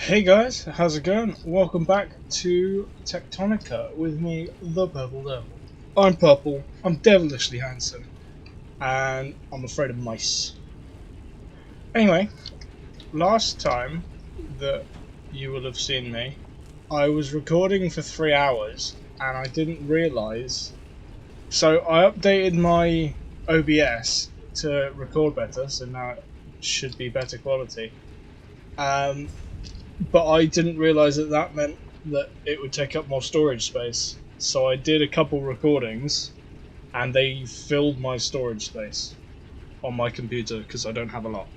Hey guys, how's it going? Welcome back to Techtonica with me, the Purple Devil. I'm purple, I'm devilishly handsome, and I'm afraid of mice. Anyway, last time that you will have seen me, I was recording for 3 hours and I didn't realise. So I updated my OBS to record better, so now it should be better quality. But I didn't realise that meant that it would take up more storage space. So I did a couple recordings, and they filled my storage space on my computer because I don't have a lot.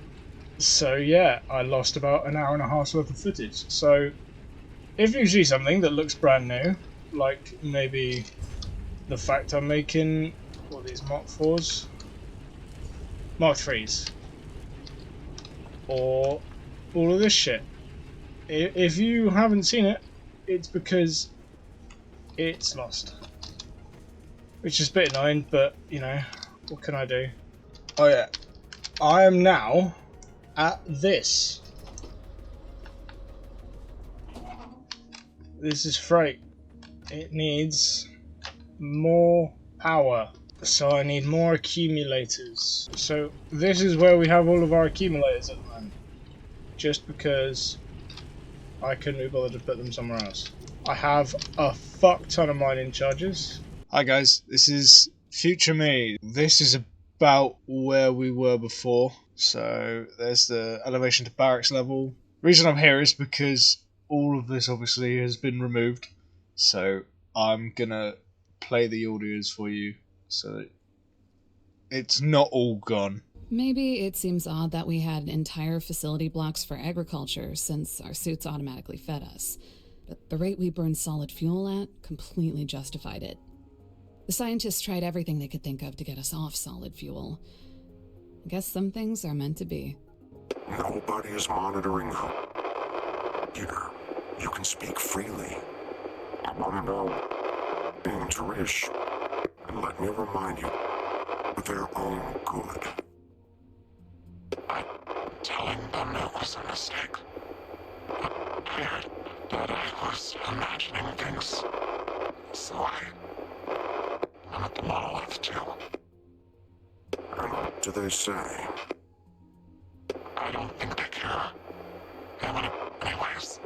So yeah, I lost about an hour and a half's worth of footage. So if you see something that looks brand new, like maybe the fact I'm making what are these Mark 4s, Mark 3s, or all of this shit, if you haven't seen it, it's because it's lost. Which is a bit annoying, but, you know, what can I do? Oh yeah, I am now at this. This is freight. It needs more power, so I need more accumulators. So this is where we have all of our accumulators at the moment, just because I couldn't be bothered to put them somewhere else. I have a fuck ton of mining charges. Hi guys, this is future me. This is about where we were before. So there's the elevation to barracks level. The reason I'm here is because all of this obviously has been removed. So I'm gonna play the audios for you so that it's not all gone. Maybe it seems odd that we had entire facility blocks for agriculture since our suits automatically fed us. But the rate we burned solid fuel at completely justified it. The scientists tried everything they could think of to get us off solid fuel. I guess some things are meant to be. Nobody is monitoring you. Here, you can speak freely. I want to know, being Tarish, and let me remind you, for their own good. I'm telling them it was a mistake. I had that I was imagining things, so I'm at the monolith too. And what do they say? I don't think they care. They want it anyways.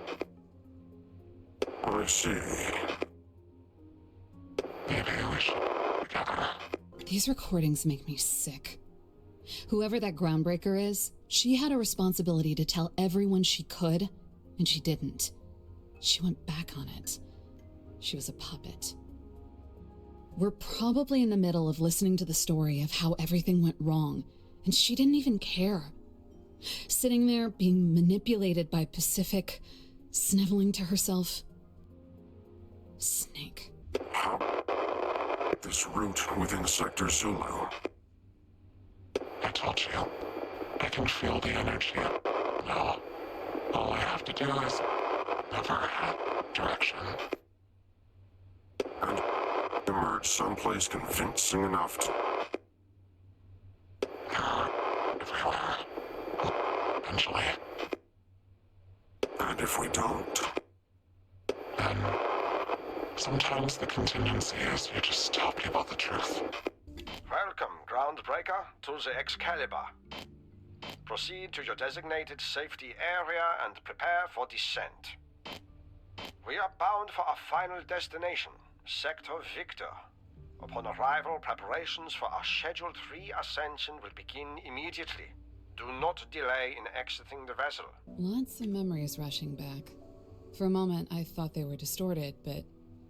I see. Maybe we should together. These recordings make me sick. Whoever that groundbreaker is, she had a responsibility to tell everyone she could, and she didn't. She went back on it. She was a puppet. We're probably in the middle of listening to the story of how everything went wrong, and she didn't even care. Sitting there being manipulated by Pacific, sniveling to herself. Snake. How? This route within Sector Zulu. I told you, I can feel the energy. Now, all I have to do is never have direction. And emerge someplace convincing enough to... everywhere. Eventually. And if we don't? Then, sometimes the contingency is you just tell people the truth. Welcome, Groundbreaker, to the Excalibur. Proceed to your designated safety area and prepare for descent. We are bound for our final destination, Sector Victor. Upon arrival, preparations for our Scheduled re-ascension will begin immediately. Do not delay in exiting the vessel. Lots of memories rushing back. For a moment, I thought they were distorted, but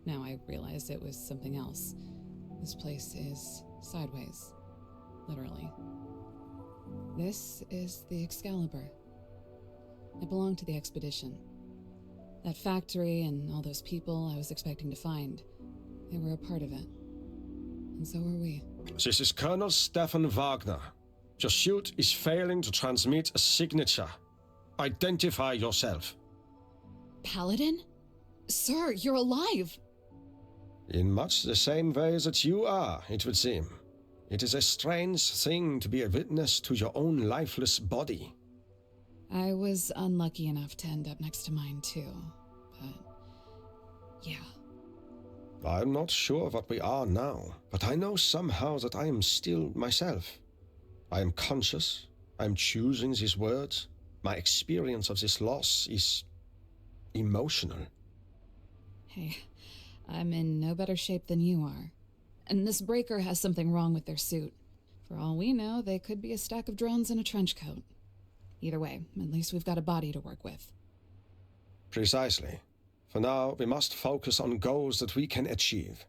now I realized it was something else. This place is sideways. Literally. This is the Excalibur. It belonged to the expedition. That factory and all those people I was expecting to find, they were a part of it. And so were we. This is Colonel Stefan Wagner. Your suit is failing to transmit a signature. Identify yourself. Paladin? Sir, you're alive! In much the same way that you are, it would seem. It is a strange thing to be a witness to your own lifeless body. I was unlucky enough to end up next to mine too, but yeah. I'm not sure what we are now, but I know somehow that I am still myself. I am conscious, I am choosing these words. My experience of this loss is emotional. Hey, I'm in no better shape than you are. And this breaker has something wrong with their suit. For all we know, they could be a stack of drones in a trench coat. Either way, at least we've got a body to work with. Precisely. For now, we must focus on goals that we can achieve.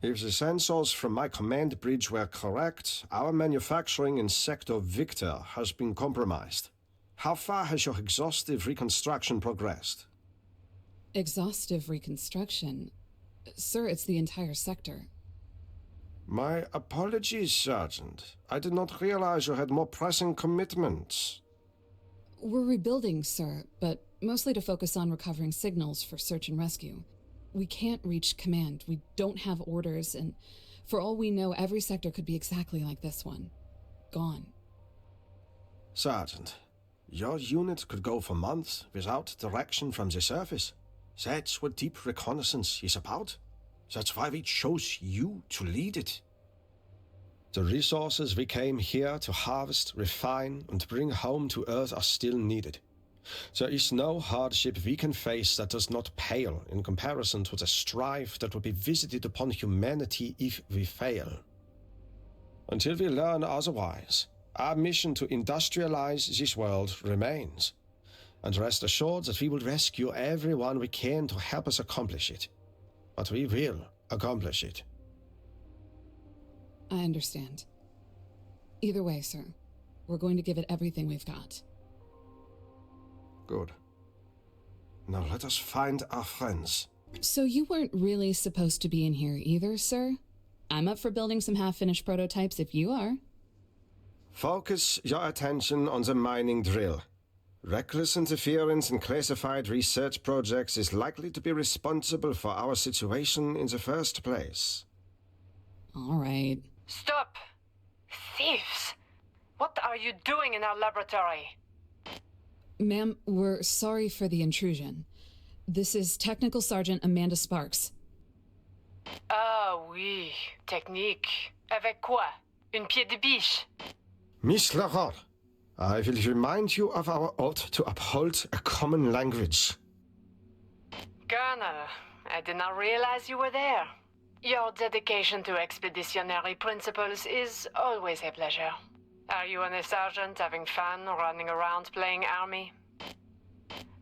If the sensors from my command bridge were correct, our manufacturing in Sector Victor has been compromised. How far has your exhaustive reconstruction progressed? Exhaustive reconstruction? Sir, it's the entire sector. My apologies, Sergeant. I did not realize you had more pressing commitments. We're rebuilding, sir, but mostly to focus on recovering signals for search and rescue. We can't reach command, we don't have orders, and for all we know, every sector could be exactly like this one. Gone. Sergeant, your unit could go for months without direction from the surface. That's what deep reconnaissance is about. That's why we chose you to lead it. The resources we came here to harvest, refine, and bring home to Earth are still needed. There is no hardship we can face that does not pale in comparison to the strife that will be visited upon humanity if we fail. Until we learn otherwise, our mission to industrialize this world remains. And rest assured that we will rescue everyone we can to help us accomplish it. But we will accomplish it. I understand. Either way, sir, we're going to give it everything we've got. Good. Now let us find our friends. So you weren't really supposed to be in here either, sir? I'm up for building some half-finished prototypes if you are. Focus your attention on the mining drill. Reckless interference in classified research projects is likely to be responsible for our situation in the first place. All right. Stop! Thieves! What are you doing in our laboratory? Ma'am, we're sorry for the intrusion. This is Technical Sergeant Amanda Sparks. Ah oui, technique. Avec quoi? Une pied de biche? Miss Laurent, I will remind you of our oath to uphold a common language. Colonel, I did not realize you were there. Your dedication to expeditionary principles is always a pleasure. Are you and a sergeant having fun running around playing army?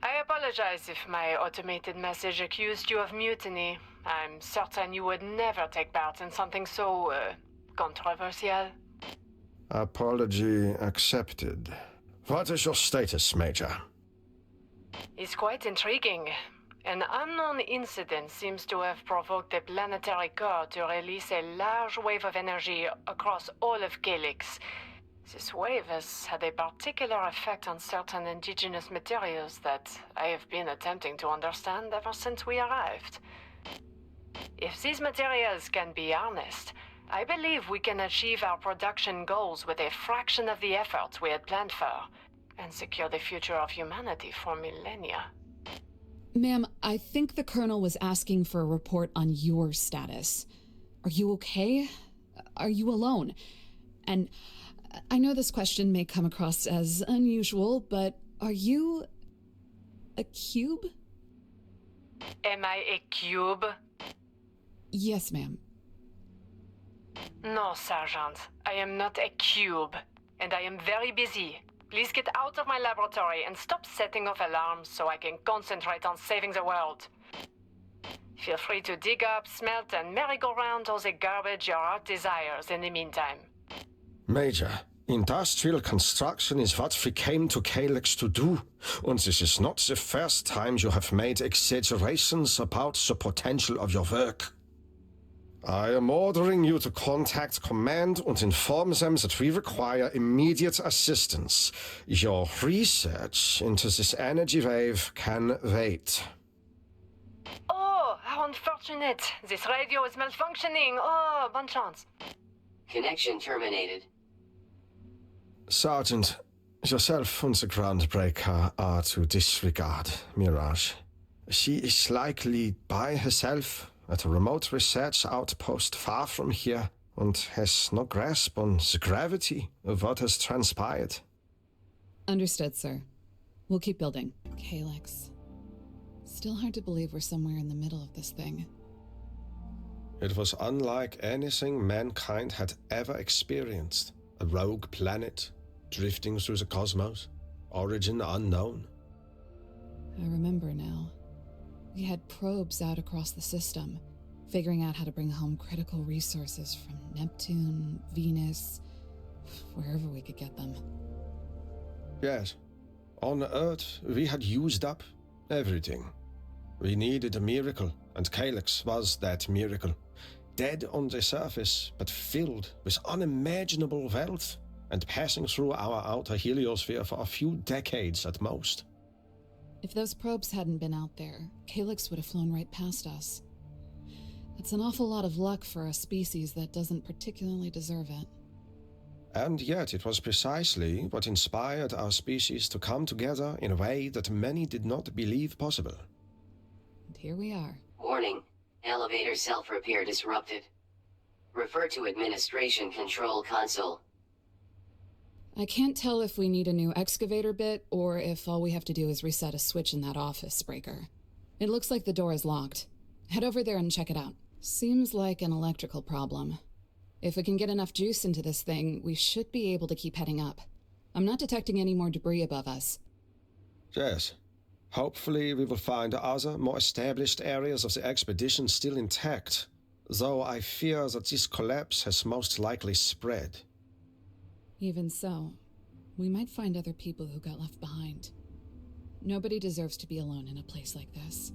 I apologize if my automated message accused you of mutiny. I'm certain you would never take part in something so, controversial. Apology accepted. What is your status, Major? It's quite intriguing. An unknown incident seems to have provoked the planetary core to release a large wave of energy across all of Calyx. This wave has had a particular effect on certain indigenous materials that I have been attempting to understand ever since we arrived. If these materials can be harnessed, I believe we can achieve our production goals with a fraction of the efforts we had planned for, and secure the future of humanity for millennia. Ma'am, I think the Colonel was asking for a report on your status. Are you okay? Are you alone? And I know this question may come across as unusual, but are you a cube? Am I a cube? Yes, ma'am. No, Sergeant. I am not a cube, and I am very busy. Please get out of my laboratory and stop setting off alarms so I can concentrate on saving the world. Feel free to dig up, smelt, and merry-go-round all the garbage your heart desires in the meantime. Major, industrial construction is what we came to Calyx to do, and this is not the first time you have made exaggerations about the potential of your work. I am ordering you to contact Command and inform them that we require immediate assistance. Your research into this energy wave can wait. Oh, how unfortunate. This radio is malfunctioning. Oh, bonne chance. Connection terminated. Sergeant, Yourself and the Groundbreaker are to disregard, Mirage. She is likely by herself at a remote research outpost far from here and has no grasp on the gravity of what has transpired. Understood, sir. We'll keep building. Calyx. Still hard to believe we're somewhere in the middle of this thing. It was unlike anything mankind had ever experienced. A rogue planet, drifting through the cosmos, origin unknown. I remember now. We had probes out across the system, figuring out how to bring home critical resources from Neptune, Venus, wherever we could get them. Yes. On Earth, we had used up everything. We needed a miracle, and Calyx was that miracle. Dead on the surface, but filled with unimaginable wealth, and passing through our outer heliosphere for a few decades at most. If those probes hadn't been out there, Calyx would have flown right past us. It's an awful lot of luck for a species that doesn't particularly deserve it. And yet it was precisely what inspired our species to come together in a way that many did not believe possible. And here we are. Warning. Elevator self-repair disrupted. Refer to Administration Control Console. I can't tell if we need a new excavator bit or if all we have to do is reset a switch in that office breaker. It looks like the door is locked. Head over there and check it out. Seems like an electrical problem. If we can get enough juice into this thing, we should be able to keep heading up. I'm not detecting any more debris above us. Yes. Hopefully we will find other, more established areas of the expedition still intact, though I fear that this collapse has most likely spread. Even so, we might find other people who got left behind. Nobody deserves to be alone in a place like this.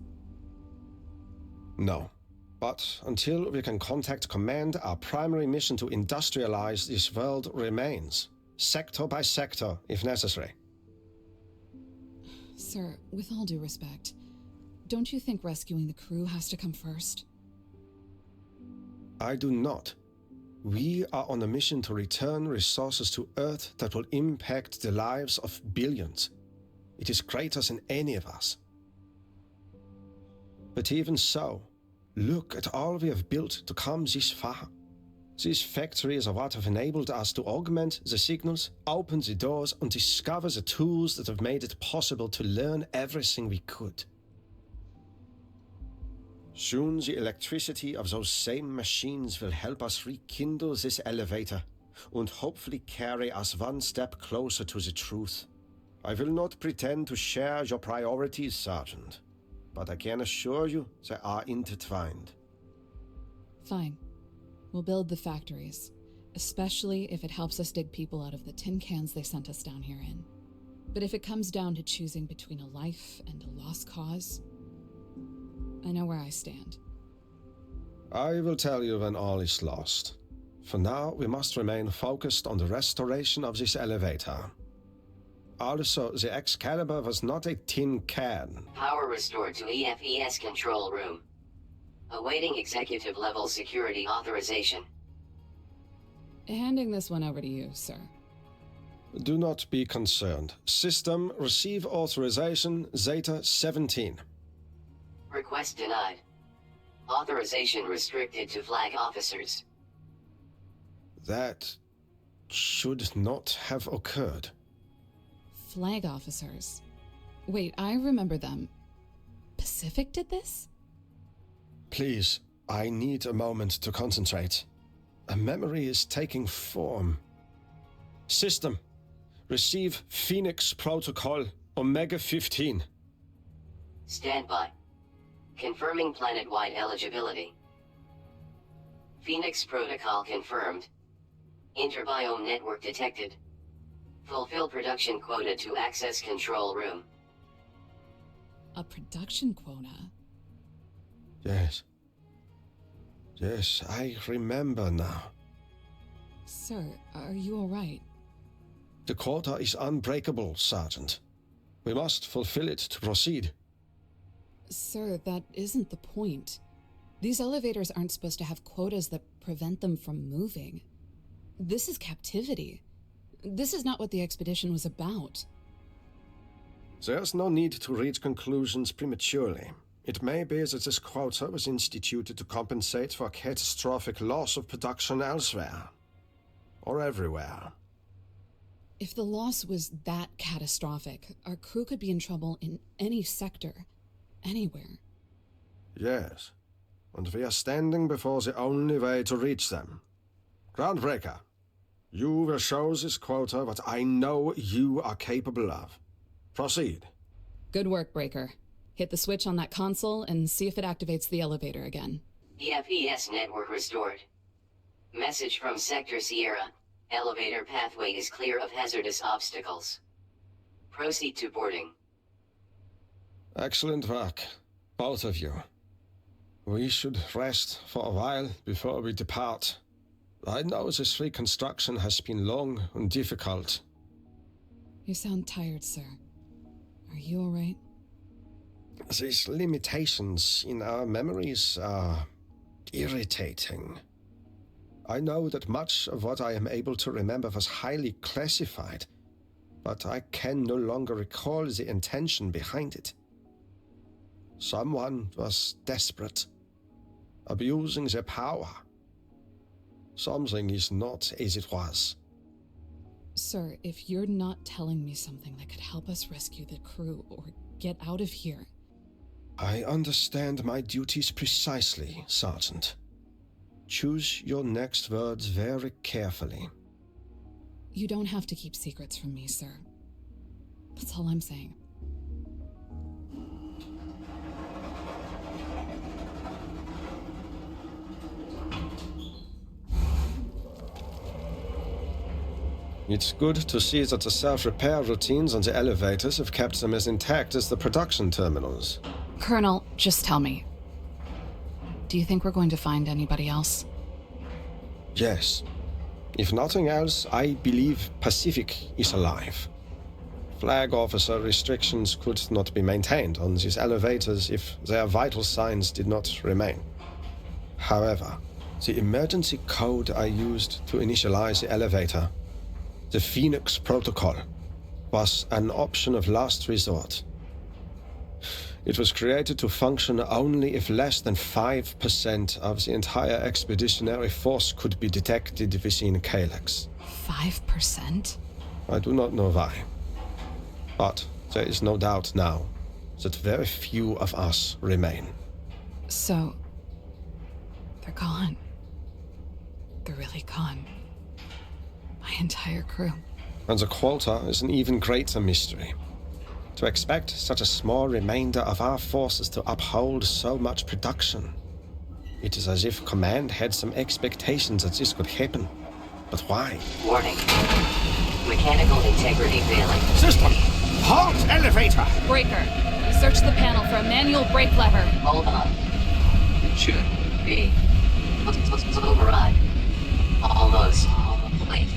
No. But until we can contact Command, our primary mission to industrialize this world remains. Sector by sector, if necessary. Sir, with all due respect, don't you think rescuing the crew has to come first? I do not. We are on a mission to return resources to Earth that will impact the lives of billions. It is greater than any of us. But even so, look at all we have built to come this far. These factories are what have enabled us to augment the signals, open the doors, and discover the tools that have made it possible to learn everything we could. Soon the electricity of those same machines will help us rekindle this elevator, and hopefully carry us one step closer to the truth. I will not pretend to share your priorities, Sergeant, but I can assure you they are intertwined. Fine. We'll build the factories, especially if it helps us dig people out of the tin cans they sent us down here in. But if it comes down to choosing between a life and a lost cause, I know where I stand. I will tell you when all is lost. For now, we must remain focused on the restoration of this elevator. Also, the Excalibur was not a tin can. Power restored to EFES control room. Awaiting executive level security authorization. Handing this one over to you, sir. Do not be concerned. System, receive authorization, Zeta 17. Request denied. Authorization restricted to flag officers. That should not have occurred. Flag officers. Wait, I remember them. Pacific did this? Please, I need a moment to concentrate. A memory is taking form. System, receive Phoenix Protocol Omega 15. Standby. Confirming planet-wide eligibility. Phoenix Protocol confirmed. Interbiome network detected. Fulfill production quota to access control room. A production quota? Yes. Yes, I remember now. Sir, are you all right? The quota is unbreakable, Sergeant. We must fulfill it to proceed. Sir, that isn't the point. These elevators aren't supposed to have quotas that prevent them from moving. This is captivity. This is not what the expedition was about. There's no need to reach conclusions prematurely. It may be that this quota was instituted to compensate for catastrophic loss of production elsewhere. Or everywhere. If the loss was that catastrophic, our crew could be in trouble in any sector, anywhere. Yes, and we are standing before the only way to reach them. Groundbreaker, you will show this quota what I know you are capable of. Proceed. Good work, Breaker. Hit the switch on that console and see if it activates the elevator again. EFES network restored. Message from Sector Sierra. Elevator pathway is clear of hazardous obstacles. Proceed to boarding. Excellent work, both of you. We should rest for a while before we depart. I know this reconstruction has been long and difficult. You sound tired, sir. Are you all right? These limitations in our memories are irritating. I know that much of what I am able to remember was highly classified, but I can no longer recall the intention behind it. Someone was desperate, abusing their power. Something is not as it was. Sir, if you're not telling me something that could help us rescue the crew or get out of here... I understand my duties precisely, Sergeant. Choose your next words very carefully. You don't have to keep secrets from me, sir. That's all I'm saying. It's good to see that the self-repair routines on the elevators have kept them as intact as the production terminals. Colonel, just tell me. Do you think we're going to find anybody else? Yes. If nothing else, I believe Pacific is alive. Flag officer restrictions could not be maintained on these elevators if their vital signs did not remain. However, the emergency code I used to initialize the elevator, the Phoenix Protocol, was an option of last resort. It was created to function only if less than 5% of the entire expeditionary force could be detected within Calyx. 5%? I do not know why. But there is no doubt now that very few of us remain. So... they're gone. They're really gone. My entire crew. And the quota is an even greater mystery. To expect such a small remainder of our forces to uphold so much production. It is as if Command had some expectations that this could happen. But why? Warning. Mechanical integrity failing. System! Halt elevator! Breaker, search the panel for a manual brake lever. Hold on. Should be. Override. Almost. Wait.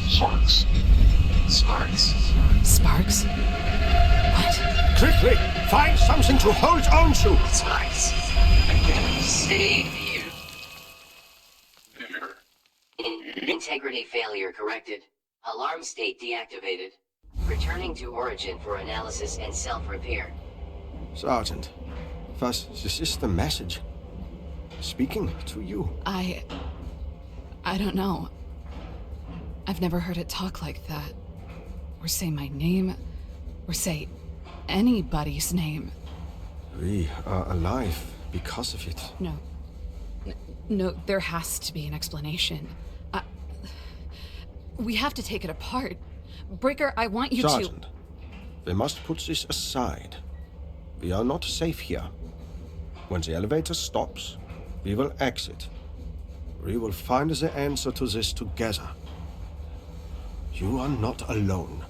Sparks. Sparks. Sparks? What? Quickly! Find something to hold on to! Sparks. I can save you. Integrity failure corrected. Alarm state deactivated. Returning to origin for analysis and self-repair. Sergeant, was this is the message. Speaking to you. I don't know. I've never heard it talk like that. Or say my name. Or say anybody's name. We are alive because of it. No. No, there has to be an explanation. We have to take it apart. Breaker, I want you Sergeant, we must put this aside. We are not safe here. When the elevator stops, we will exit. We will find the answer to this together. You are not alone.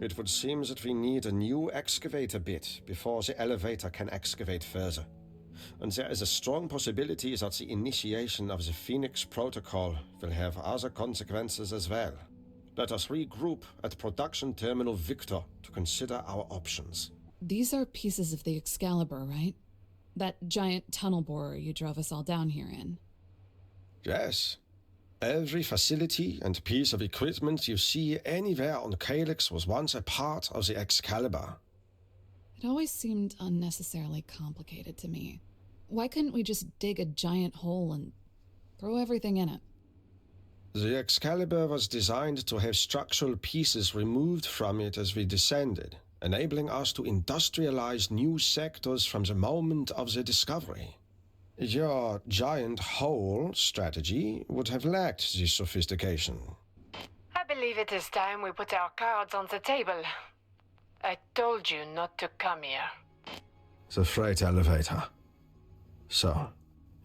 It would seem that we need a new excavator bit before the elevator can excavate further. And there is a strong possibility that the initiation of the Phoenix Protocol will have other consequences as well. Let us regroup at Production Terminal Victor to consider our options. These are pieces of the Excalibur, right? That giant tunnel borer you drove us all down here in. Yes. Every facility and piece of equipment you see anywhere on Calyx was once a part of the Excalibur. It always seemed unnecessarily complicated to me. Why couldn't we just dig a giant hole and throw everything in it? The Excalibur was designed to have structural pieces removed from it as we descended, enabling us to industrialize new sectors from the moment of the discovery. Your giant hole strategy would have lacked this sophistication. I believe it is time we put our cards on the table. I told you not to come here. The freight elevator. So,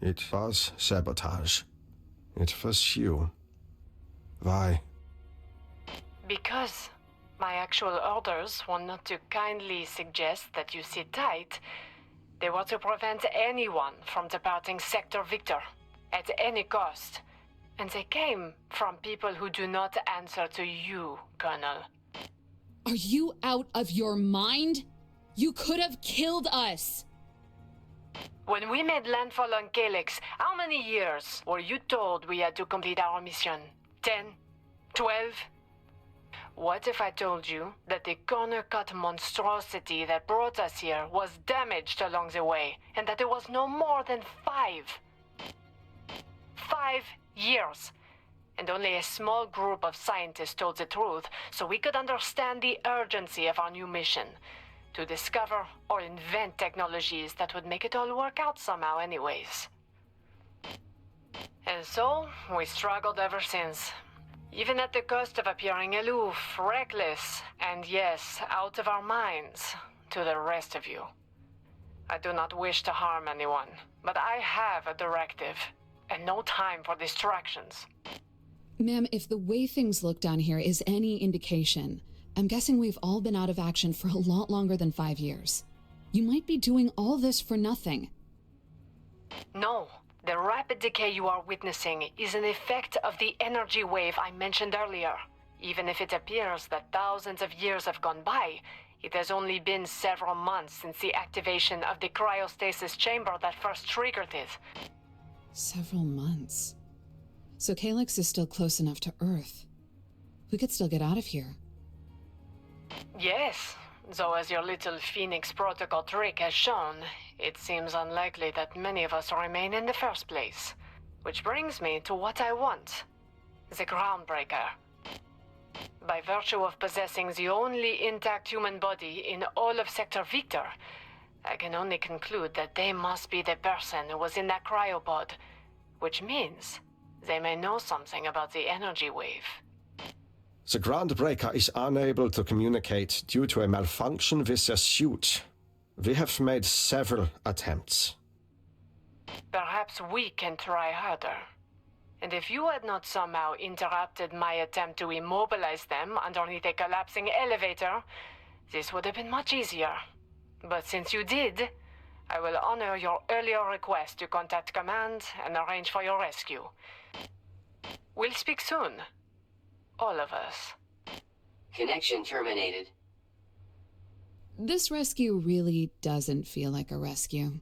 it was sabotage. It was you. Why? Because my actual orders were not to kindly suggest that you sit tight. They were to prevent anyone from departing Sector Victor at any cost. And they came from people who do not answer to you, Colonel. Are you out of your mind? You could have killed us! When we made landfall on Calyx, how many years were you told we had to complete our mission? 10? 12? What if I told you that the corner-cut monstrosity that brought us here was damaged along the way, and that it was no more than 5? 5 years. And only a small group of scientists told the truth, so we could understand the urgency of our new mission. To discover or invent technologies that would make it all work out somehow anyways. And so, we struggled ever since. Even at the cost of appearing aloof, reckless, and yes, out of our minds, to the rest of you. I do not wish to harm anyone, but I have a directive, and no time for distractions. Ma'am, if the way things look down here is any indication, I'm guessing we've all been out of action for a lot longer than 5 years. You might be doing all this for nothing. No. The rapid decay you are witnessing is an effect of the energy wave I mentioned earlier. Even if it appears that thousands of years have gone by, it has only been several months since the activation of the cryostasis chamber that first triggered it. Several months. So Calyx is still close enough to Earth. We could still get out of here. Yes, though as your little Phoenix Protocol trick has shown, it seems unlikely that many of us remain in the first place. Which brings me to what I want. The Groundbreaker. By virtue of possessing the only intact human body in all of Sector Victor, I can only conclude that they must be the person who was in that cryopod, which means they may know something about the energy wave. The Groundbreaker is unable to communicate due to a malfunction with their suit. We have made several attempts. Perhaps we can try harder. And if you had not somehow interrupted my attempt to immobilize them underneath a collapsing elevator, this would have been much easier. But since you did, I will honor your earlier request to contact Command and arrange for your rescue. We'll speak soon. All of us. Connection terminated. This rescue really doesn't feel like a rescue.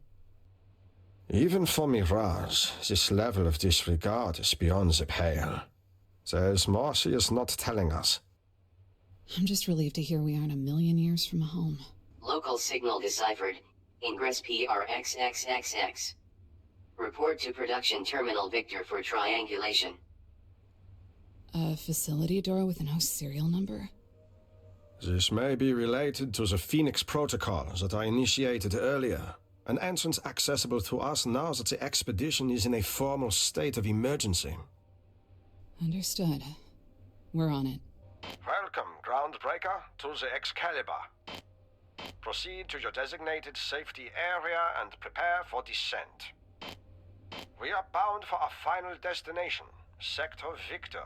Even for Mirage, this level of disregard is beyond the pale. There's more she is not telling us. I'm just relieved to hear we aren't a million years from home. Local signal deciphered. Ingress PRXXXX. Report to production terminal Victor for triangulation. A facility door with no serial number? This may be related to the Phoenix Protocol that I initiated earlier. An entrance accessible to us now that the expedition is in a formal state of emergency. Understood. We're on it. Welcome, Groundbreaker, to the Excalibur. Proceed to your designated safety area and prepare for descent. We are bound for our final destination, Sector Victor.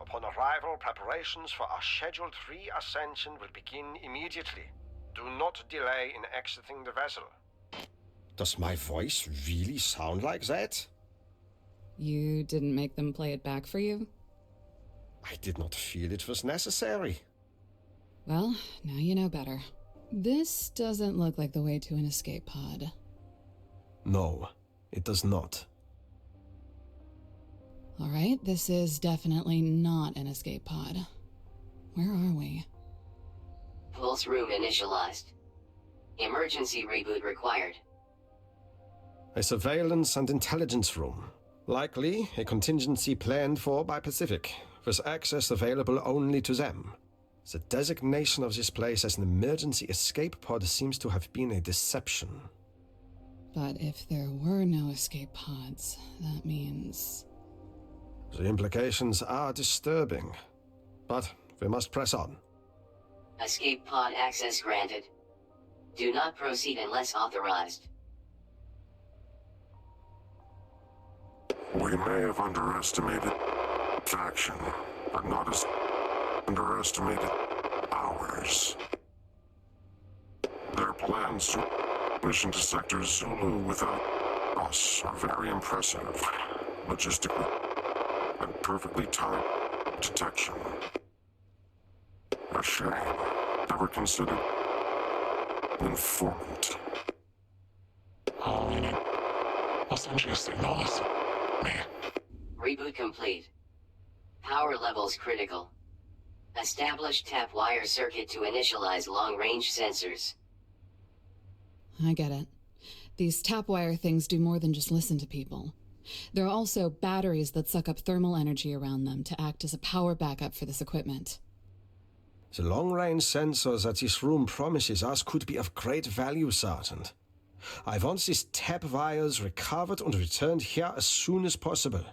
Upon arrival, preparations for our scheduled re-ascension will begin immediately. Do not delay in exiting the vessel. Does my voice really sound like that? You didn't make them play it back for you? I did not feel it was necessary. Well, now you know better. This doesn't look like the way to an escape pod. No, it does not. Alright, this is definitely not an escape pod. Where are we? Pulse room initialized. Emergency reboot required. A surveillance and intelligence room. Likely a contingency planned for by Pacific, with access available only to them. The designation of this place as an emergency escape pod seems to have been a deception. But if there were no escape pods, that means... The implications are disturbing, but we must press on. Escape pod access granted. Do not proceed unless authorized. We may have underestimated faction, but not as underestimated ours. Their plans to push into Sector Zulu without us are very impressive, logistically, and perfectly timed detection. A shame. Never considered informant. All we need will send you signals. Me. Reboot complete. Power levels critical. Establish tap wire circuit to initialize long-range sensors. I get it. These tap wire things do more than just listen to people. There are also batteries that suck up thermal energy around them to act as a power backup for this equipment. The long-range sensors that this room promises us could be of great value, Sergeant. I want these tap wires recovered and returned here as soon as possible.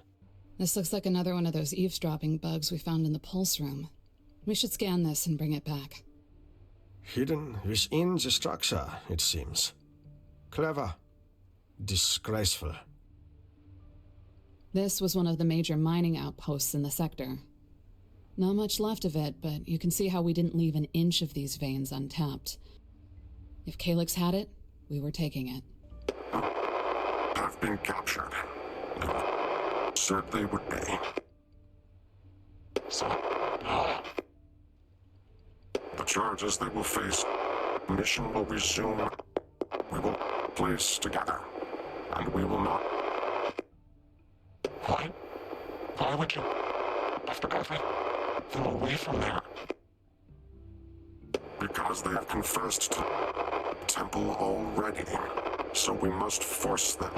This looks like another one of those eavesdropping bugs we found in the pulse room. We should scan this and bring it back. Hidden within the structure, it seems. Clever. Disgraceful. This was one of the major mining outposts in the sector. Not much left of it, but you can see how we didn't leave an inch of these veins untapped. If Calyx had it, we were taking it. Have been captured. Said they would be. So, no. The charges they will face. Mission will resume. We will place together. And we will not. Why? Why would you have to go them away from there? Because they have confessed to Temple already. So we must force them.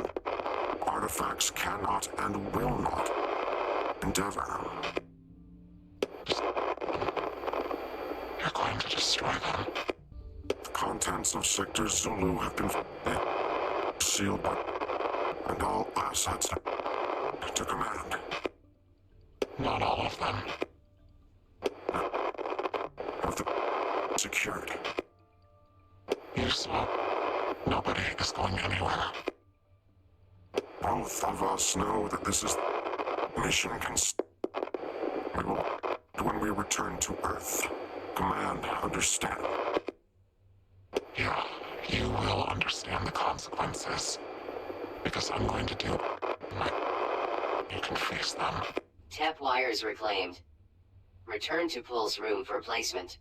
Artifacts cannot and will not endeavor. You're going to destroy them. The contents of Sector Zulu have been sealed by, and all assets to command. Not all of them. Of the secured. You saw. Nobody is going anywhere. Both of us know that this is mission we will, when we return to Earth. Command, understand. Yeah, you will understand the consequences. Because I'm going to do my... You can face them. Tap wires reclaimed. Return to Pulse room for placement.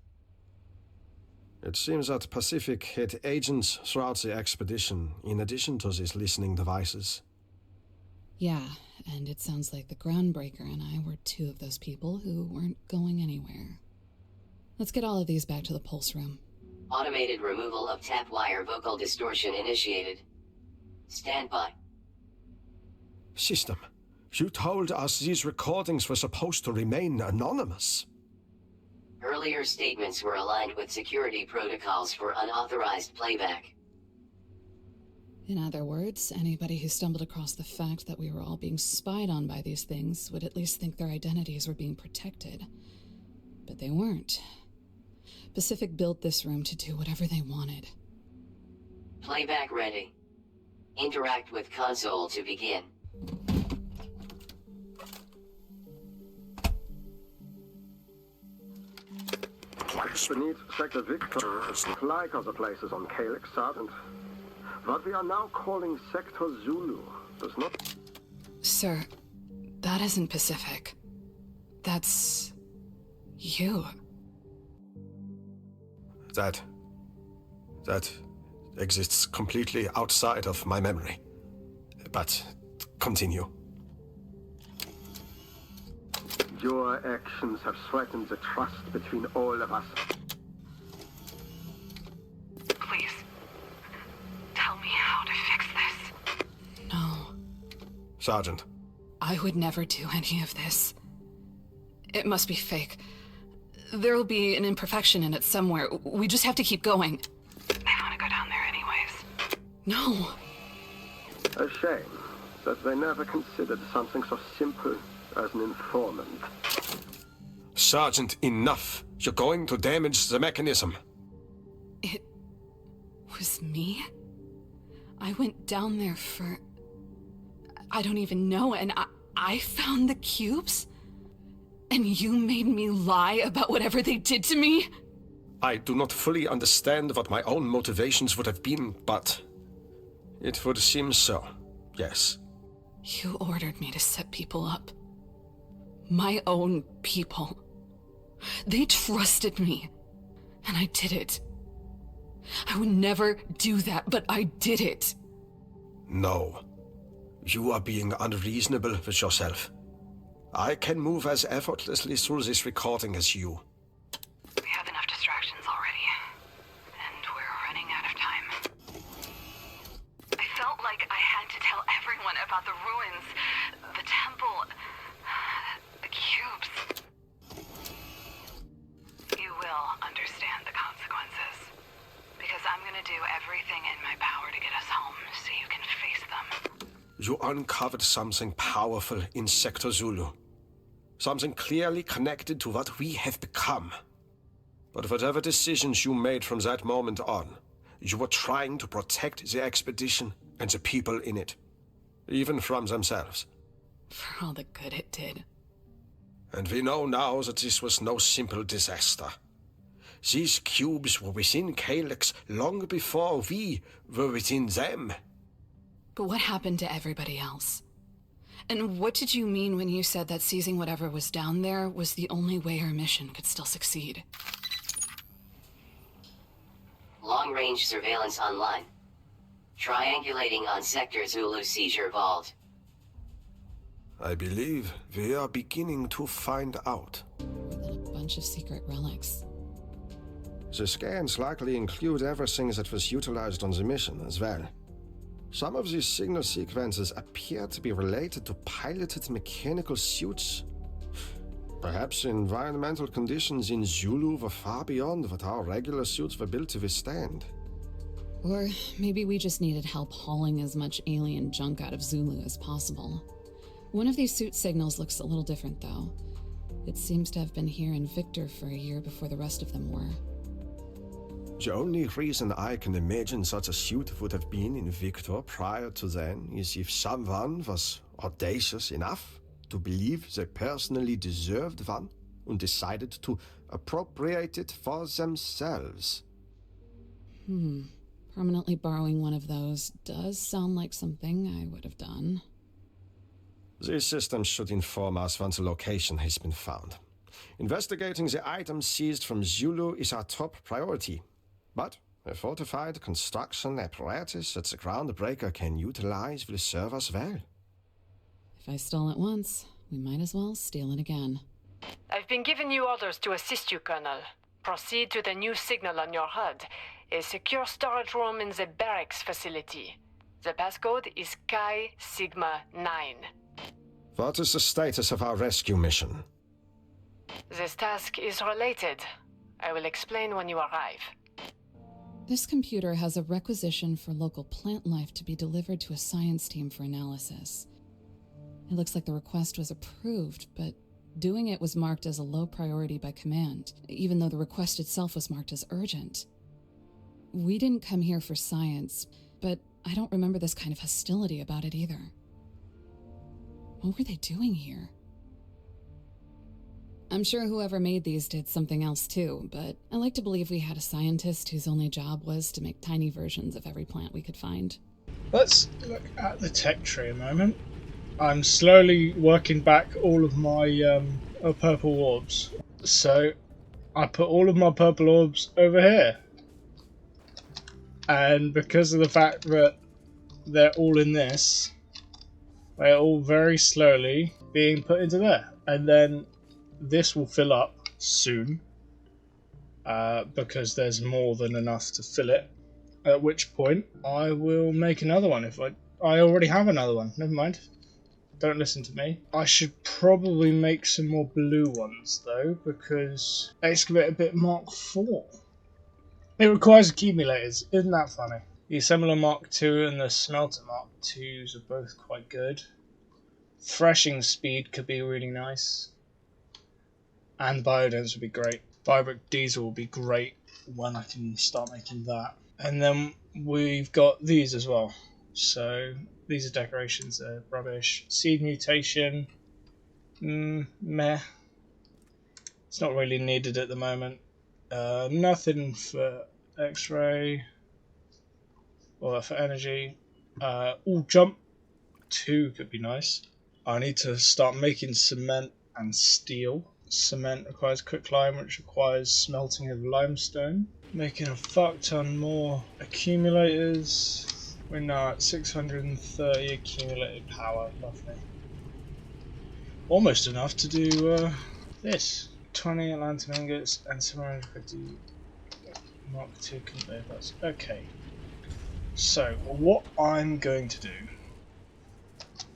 It seems that Pacific had agents throughout the expedition, in addition to these listening devices. Yeah, and it sounds like the Groundbreaker and I were two of those people who weren't going anywhere. Let's get all of these back to the pulse room. Automated removal of tap wire vocal distortion initiated. Stand by. System, you told us these recordings were supposed to remain anonymous. Earlier statements were aligned with security protocols for unauthorized playback. In other words, anybody who stumbled across the fact that we were all being spied on by these things would at least think their identities were being protected. But they weren't. Pacific built this room to do whatever they wanted. Playback ready. Interact with console to begin. The place Beneath Sector Victor is like other places on Calyx, Sergeant. What we are now calling Sector Zulu does not... Sir, that isn't Pacific. That's... you. That exists completely outside of my memory. But continue. Your actions have threatened the trust between all of us. Please, tell me how to fix this. No, Sergeant. I would never do any of this. It must be fake. There'll be an imperfection in it somewhere. We just have to keep going. I want to go down there anyways. No. A shame that they never considered something so simple as an informant. Sergeant, enough. You're going to damage the mechanism. It was me? I went down there for... I don't even know, and I found the cubes? And you made me lie about whatever they did to me? I do not fully understand what my own motivations would have been, but it would seem so, yes. You ordered me to set people up. My own people. They trusted me, and I did it. I would never do that, but I did it. No. You are being unreasonable with yourself. I can move as effortlessly through this recording as you. We have enough distractions already, and we're running out of time. I felt like I had to tell everyone about the ruins, the temple, the cubes. You will understand the consequences, because I'm gonna do everything in my power to get us home so you can face them. You uncovered something powerful in Sector Zulu. Something clearly connected to what we have become. But whatever decisions you made from that moment on, you were trying to protect the expedition and the people in it. Even from themselves. For all the good it did. And we know now that this was no simple disaster. These cubes were within Calyx long before we were within them. But what happened to everybody else? And what did you mean when you said that seizing whatever was down there was the only way our mission could still succeed? Long-range surveillance online. Triangulating on Sector Zulu seizure vault. I believe we are beginning to find out. With a bunch of secret relics. The scans likely include everything that was utilized on the mission as well. Some of these signal sequences appear to be related to piloted mechanical suits. Perhaps environmental conditions in Zulu were far beyond what our regular suits were built to withstand. Or maybe we just needed help hauling as much alien junk out of Zulu as possible. One of these suit signals looks a little different, though. It seems to have been here in Victor for a year before the rest of them were. The only reason I can imagine such a suit would have been in Victor prior to then is if someone was audacious enough to believe they personally deserved one and decided to appropriate it for themselves. Permanently borrowing one of those does sound like something I would have done. These systems should inform us once a location has been found. Investigating the items seized from Zulu is our top priority. But a fortified construction apparatus that the Groundbreaker can utilize will serve us well. If I stole it once, we might as well steal it again. I've been giving you orders to assist you, Colonel. Proceed to the new signal on your HUD. A secure storage room in the barracks facility. The passcode is Chi Sigma 9. What is the status of our rescue mission? This task is related. I will explain when you arrive. This computer has a requisition for local plant life to be delivered to a science team for analysis. It looks like the request was approved, but doing it was marked as a low priority by command, even though the request itself was marked as urgent. We didn't come here for science, but I don't remember this kind of hostility about it either. What were they doing here? I'm sure whoever made these did something else too, but I like to believe we had a scientist whose only job was to make tiny versions of every plant we could find. Let's look at the tech tree a moment. I'm slowly working back all of my purple orbs. So I put all of my purple orbs over here. And because of the fact that they're all in this, they're all very slowly being put into there. And then this will fill up soon, because there's more than enough to fill it. At which point I will make another one. If I already have another one. Never mind. Don't listen to me. I should probably make some more blue ones though, because Excavator Bit Mark IV. It requires accumulators. Isn't that funny? The Assembler Mark II and the Smelter Mark IIs are both quite good. Threshing speed could be really nice. And Biodense would be great. Biobrick Diesel will be great when I can start making that. And then we've got these as well. So these are decorations, they're rubbish. Seed mutation, meh. It's not really needed at the moment. Nothing for X-ray or for energy. Jump 2 could be nice. I need to start making cement and steel. Cement requires quicklime, which requires smelting of limestone. Making a fuck ton more accumulators. We're now at 630 accumulated power, lovely. Almost enough to do this. 20 Atlantan ingots and 750 Mark II conveyor belts. Okay. So, what I'm going to do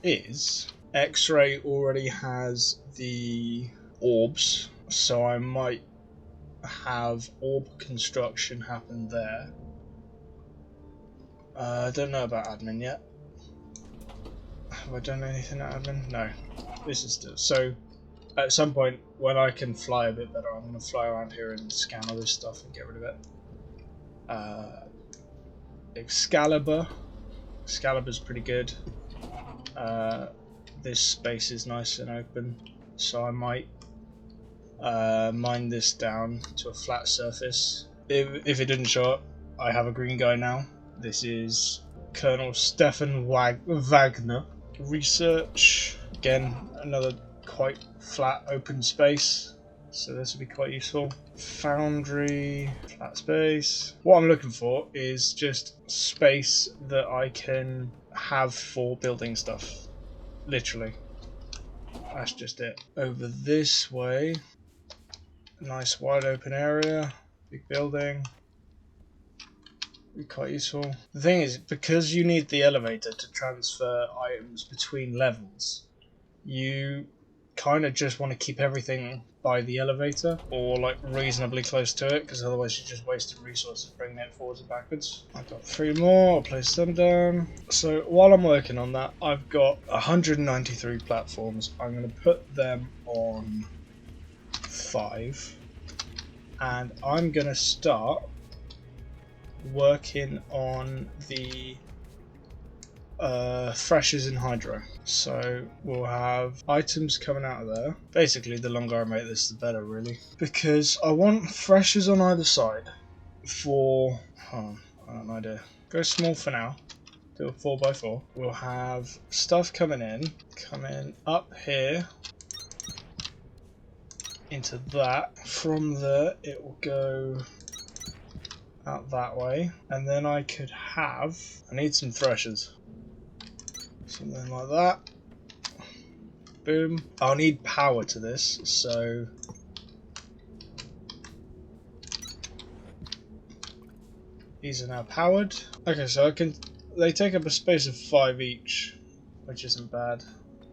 is X-ray already has the orbs, so I might have orb construction happen there. I don't know about admin yet. Have I done anything at admin? No. This is still. So, at some point, when I can fly a bit better, I'm going to fly around here and scan all this stuff and get rid of it. Excalibur. Excalibur's pretty good. This space is nice and open, so I might mine this down to a flat surface. If it didn't show up, I have a green guy now. This is Colonel Stefan Wagner. Research, again, another quite flat open space, so this would be quite useful. Foundry, flat space. What I'm looking for is just space that I can have for building stuff. Literally. That's just it. Over this way, nice wide open area, big building. Be quite useful. The thing is, because you need the elevator to transfer items between levels, you kind of just want to keep everything by the elevator or like reasonably close to it, because otherwise you're just wasting resources bringing it forwards and backwards. I've got 3 more, I'll place them down. So while I'm working on that, I've got 193 platforms. I'm going to put them on 5, and I'm going to start working on the threshers in hydro. So we'll have items coming out of there. Basically, the longer I make this, the better, really, because I want threshers on either side for I don't know, go small for now, do a 4x4. We'll have stuff coming up here into that. From there it will go out that way, and then I need some threshers, something like that. Boom. I'll need power to this, so these are now powered. Okay, so they take up a space of 5 each, which isn't bad.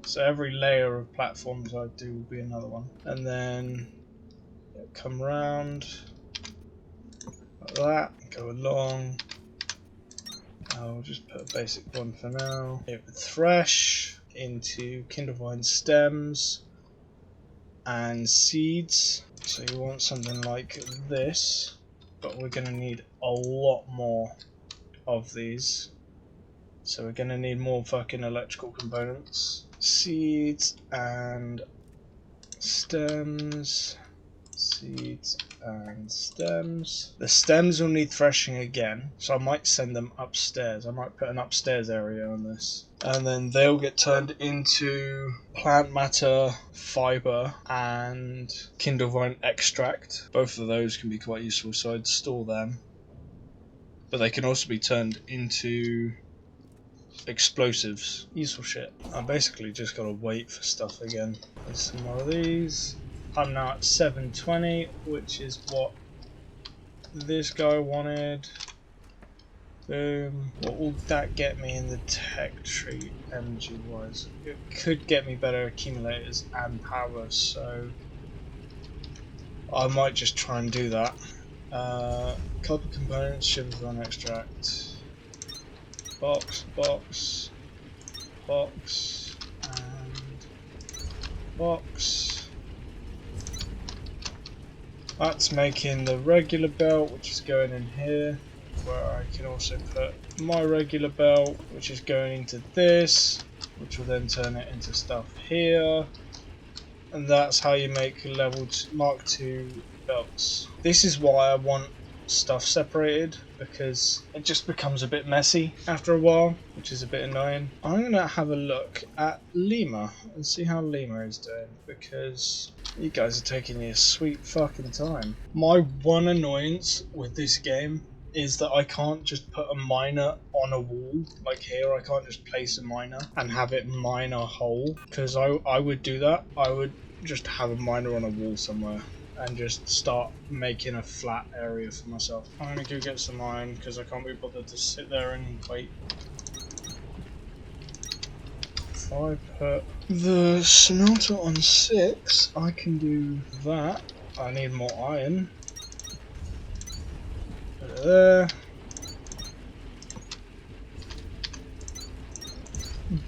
So every layer of platforms I do will be another one, and then come round like that, go along. I'll just put a basic one for now. It would thresh into Kindlevine stems and seeds. So you want something like this, but we're going to need a lot more of these. So we're going to need more fucking electrical components. Seeds and stems. Seeds and stems. The stems will need threshing again, so I might send them upstairs. I might put an upstairs area on this, and then they'll get turned into plant matter, fiber, and Kindlevine extract. Both of those can be quite useful, so I'd store them. But they can also be turned into explosives. Useful shit. I basically just gotta wait for stuff again. There's some more of these. I'm now at 720, which is what this guy wanted. Boom. What will that get me in the tech tree energy wise? It could get me better accumulators and power, so I might just try and do that. Copper components, Shimthon extract. Box, box, box, and box. That's making the regular belt, which is going in here, where I can also put my regular belt, which is going into this, which will then turn it into stuff here. And that's how you make level Mark II belts. This is why I want stuff separated, because it just becomes a bit messy after a while, which is a bit annoying. I'm going to have a look at Lima and see how Lima is doing, because you guys are taking your sweet fucking time. My one annoyance with this game is that I can't just put a miner on a wall, like here. I can't just place a miner and have it mine a hole, because I would do that. I would just have a miner on a wall somewhere and just start making a flat area for myself. I'm gonna go get some iron because I can't be bothered to sit there and wait. If I put the smelter on 6, I can do that. I need more iron. Put it there.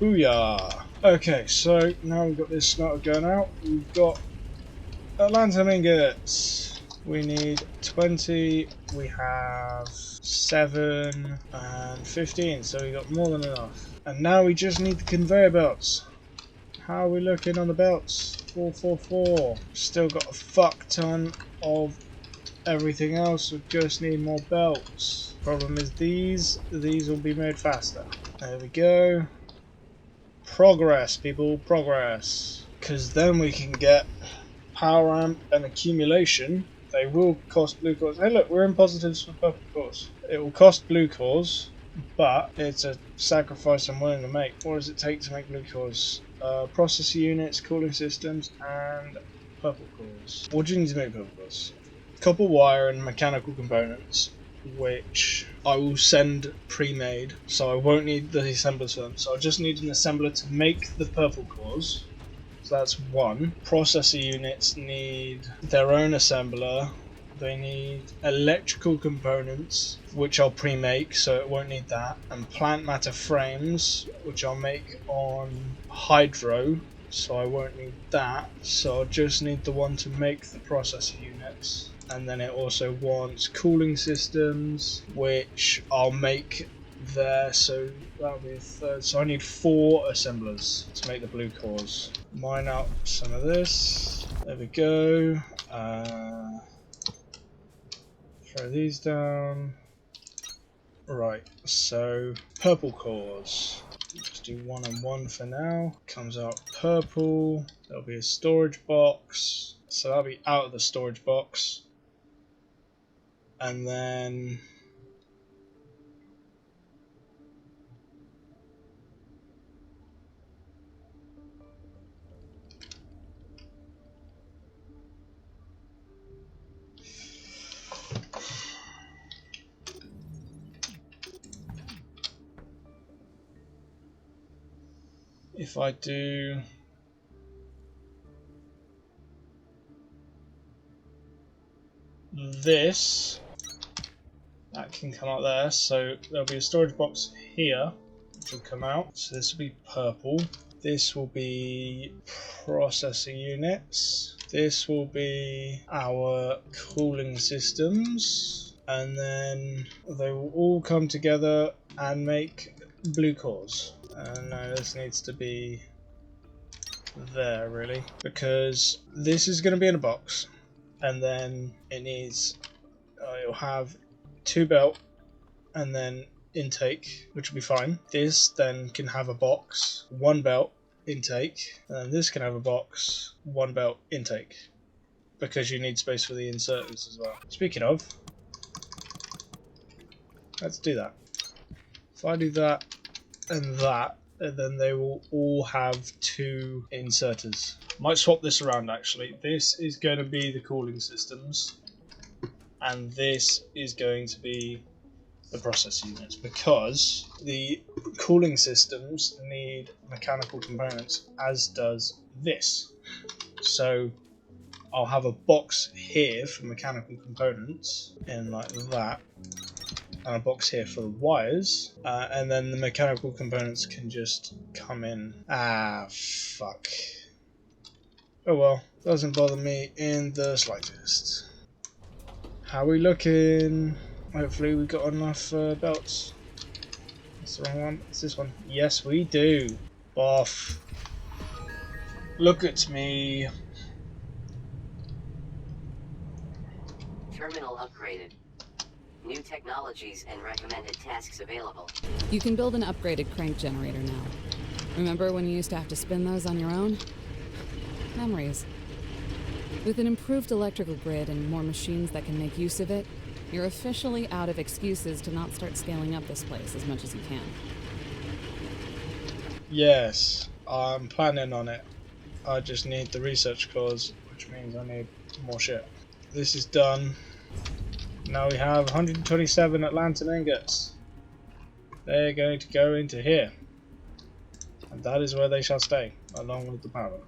Booyah! Okay, so now we've got this smelter going out. We've got Atlantum ingots. We need 20. We have 7 and 15, so we got more than enough. And now we just need the conveyor belts. How are we looking on the belts? 444. Still got a fuck ton of everything else. We just need more belts. Problem is these will be made faster. There we go. Progress, people, progress. Because then we can get power amp and accumulation. They will cost blue cores. Hey look, we're in positives for purple cores. It will cost blue cores, but it's a sacrifice I'm willing to make. What does it take to make blue cores? Processor units, cooling systems, and purple cores. What do you need to make purple cores? Copper wire and mechanical components, which I will send pre-made, so I won't need the assemblers for them. So I just need an assembler to make the purple cores. So that's one. Processor units need their own assembler. They need electrical components, which I'll pre-make, so it won't need that. And plant matter frames, which I'll make on hydro, so I won't need that. So I'll just need the one to make the processor units. And then it also wants cooling systems, which I'll make there, so that'll be a third. So I need 4 assemblers to make the blue cores. Mine out some of this. There we go. Throw these down. Right, so purple cores. Just do 1 and 1 for now. Comes out purple. There'll be a storage box. So that'll be out of the storage box. And then if I do this, that can come out there. So there'll be a storage box here, which will come out. So this will be purple. This will be processor units. This will be our cooling systems. And then they will all come together and make blue cores. No, this needs to be there really, because this is going to be in a box, and then it needs it'll have 2 belt and then intake, which will be fine. This then can have a box, 1 belt intake, and then this can have a box, 1 belt intake, because you need space for the inserters as well. Speaking of, let's do that. If I do that and that, and then they will all have 2 inserters. Might swap this around actually. This is going to be the cooling systems, and this is going to be the process units, because the cooling systems need mechanical components, as does this. So I'll have a box here for mechanical components, in like that, and a box here for the wires, and then the mechanical components can just come in. Ah, fuck. Oh well, doesn't bother me in the slightest. How are we looking? Hopefully we got enough belts. That's the wrong one. It's this one. Yes, we do. Off. Look at me. Terminal upgraded. New technologies and recommended tasks available. You can build an upgraded crank generator now. Remember when you used to have to spin those on your own? Memories. With an improved electrical grid and more machines that can make use of it, you're officially out of excuses to not start scaling up this place as much as you can. Yes, I'm planning on it. I just need the research cores, which means I need more shit. This is done. Now we have 127 Atlantan ingots. They're going to go into here. And that is where they shall stay, along with the power.